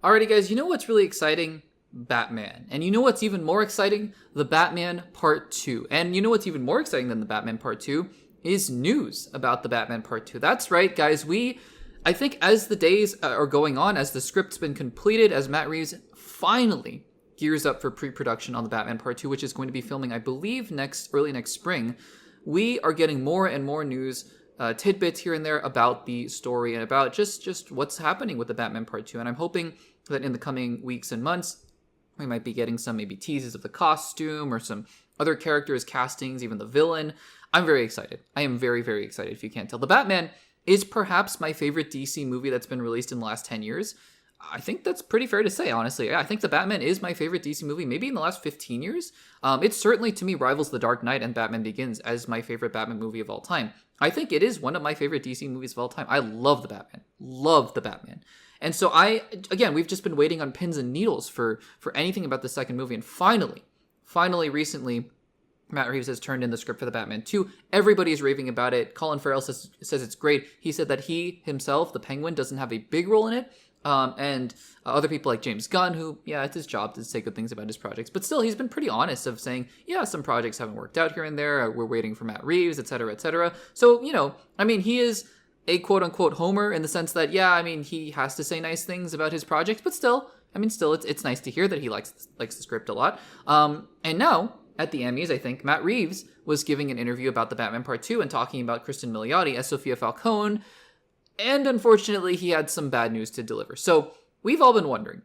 Alrighty, guys, you know what's really exciting? Batman. And you know what's even more exciting? The Batman Part 2. And you know what's even more exciting than the Batman Part 2 is news about the Batman Part 2. That's right, guys. I think as the days are going on, as the script's been completed, as Matt Reeves finally gears up for pre-production on the Batman Part 2, which is going to be filming, I believe, early next spring, we are getting more and more news, tidbits here and there about the story and about just what's happening with the Batman Part 2. And I'm hoping that in the coming weeks and months, we might be getting some maybe teases of the costume or some other characters, castings, even the villain. I'm very excited. I am very, very excited, if you can't tell. The Batman is perhaps my favorite DC movie that's been released in the last 10 years. I think that's pretty fair to say, honestly. Yeah, I think The Batman is my favorite DC movie, maybe in the last 15 years. It certainly, to me, rivals The Dark Knight and Batman Begins as my favorite Batman movie of all time. I think it is one of my favorite DC movies of all time. I love The Batman. Love The Batman. And so we've just been waiting on pins and needles for anything about the second movie. And finally, recently, Matt Reeves has turned in the script for the Batman 2. Everybody's raving about it. Colin Farrell says it's great. He said that he himself, the Penguin, doesn't have a big role in it. And other people like James Gunn, who, yeah, it's his job to say good things about his projects. But still, he's been pretty honest of saying, yeah, some projects haven't worked out here and there. We're waiting for Matt Reeves, et cetera, et cetera. So, he is a quote-unquote homer in the sense that, he has to say nice things about his projects. But still, it's nice to hear that he likes the script a lot. And now, at the Emmys, I think, Matt Reeves was giving an interview about the Batman Part 2 and talking about Cristin Milioti as Sophia Falcone. And unfortunately, he had some bad news to deliver. So we've all been wondering,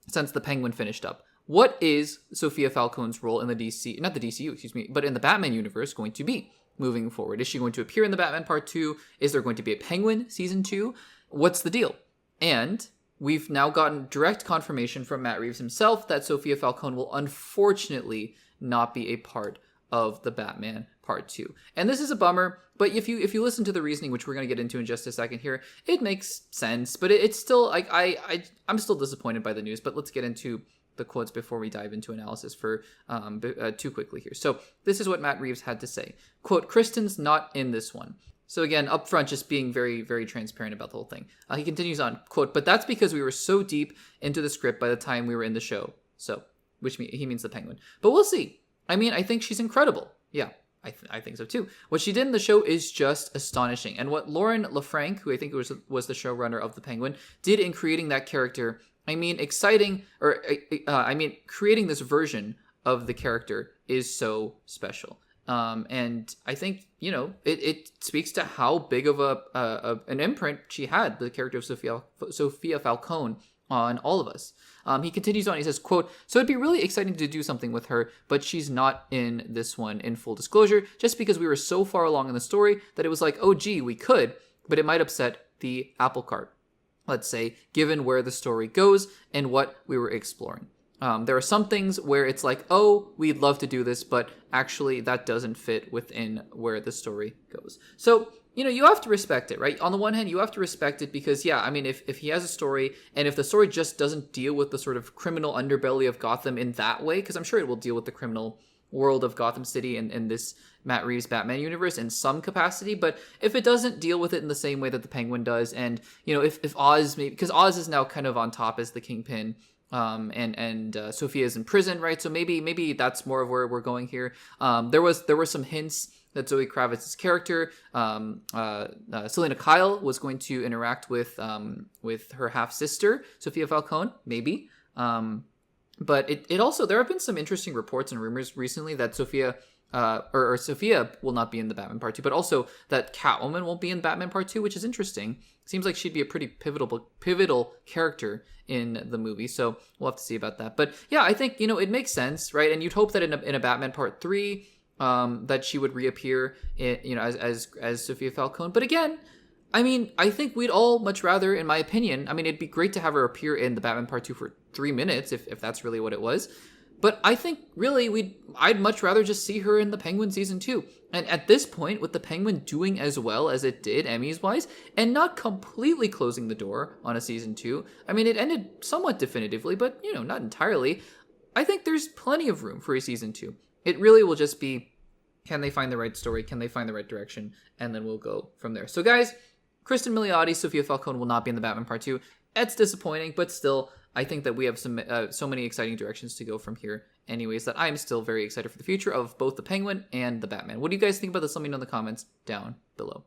since the Penguin finished up, what is Sophia Falcone's role in the but in the Batman universe going to be moving forward? Is she going to appear in the Batman Part 2? Is there going to be a Penguin Season 2? What's the deal? And we've now gotten direct confirmation from Matt Reeves himself that Sophia Falcone will unfortunately not be a part of the Batman Part 2. And this is a bummer, but if you listen to the reasoning, which we're going to get into in just a second here, it makes sense, but it's still, I'm still disappointed by the news, but let's get into the quotes before we dive into analysis for too quickly here. So this is what Matt Reeves had to say. Quote, "Kristin's not in this one." So again, up front, just being very, very transparent about the whole thing. He continues on, quote, "But that's because we were so deep into the script by the time we were in the show." So, he means the Penguin. But we'll see. I think she's incredible. Yeah, I think so too. What she did in the show is just astonishing. And what Lauren LaFranc, who I think was the showrunner of the Penguin, did in creating that character, creating this version of the character is so special. And I think, it speaks to how big of an imprint she had, the character of Sophia Falcone, on all of us. He continues on, he says, quote, "So it'd be really exciting to do something with her, but she's not in this one, in full disclosure, just because we were so far along in the story that it was like, oh gee, we could, but it might upset the apple cart, let's say, given where the story goes and what we were exploring. There are some things where it's like, oh, we'd love to do this, but actually that doesn't fit within where the story goes." So, you have to respect it, right? On the one hand, you have to respect it because, if he has a story, and if the story just doesn't deal with the sort of criminal underbelly of Gotham in that way, because I'm sure it will deal with the criminal world of Gotham City and this Matt Reeves Batman universe in some capacity, but if it doesn't deal with it in the same way that the Penguin does, and, if Oz, maybe, because Oz is now kind of on top as the Kingpin, and Sophia is in prison, right? So maybe that's more of where we're going here. There were some hints that Zoe Kravitz's character, Selena Kyle, was going to interact with her half sister, Sophia Falcone, maybe. But it also, there have been some interesting reports and rumors recently that Sophia will not be in the Batman Part 2, but also that Catwoman won't be in Batman Part 2, which is interesting. Seems like she'd be a pretty pivotal character in the movie, so we'll have to see about that. But yeah, I think, it makes sense, right? And you'd hope that in a Batman Part 3, that she would reappear, as Sophia Falcone. But again, I think we'd all much rather, in my opinion, it'd be great to have her appear in the Batman Part 2 for 3 minutes, if that's really what it was. But I think, really, I'd much rather just see her in the Penguin Season 2. And at this point, with the Penguin doing as well as it did, Emmys-wise, and not completely closing the door on a Season 2, it ended somewhat definitively, but, not entirely. I think there's plenty of room for a Season 2. It really will just be, can they find the right story? Can they find the right direction? And then we'll go from there. So, guys, Cristin Milioti, Sophia Falcone will not be in the Batman Part 2. It's disappointing, but still, I think that we have so many exciting directions to go from here anyways, that I'm still very excited for the future of both the Penguin and the Batman. What do you guys think about this? Let me know in the comments down below.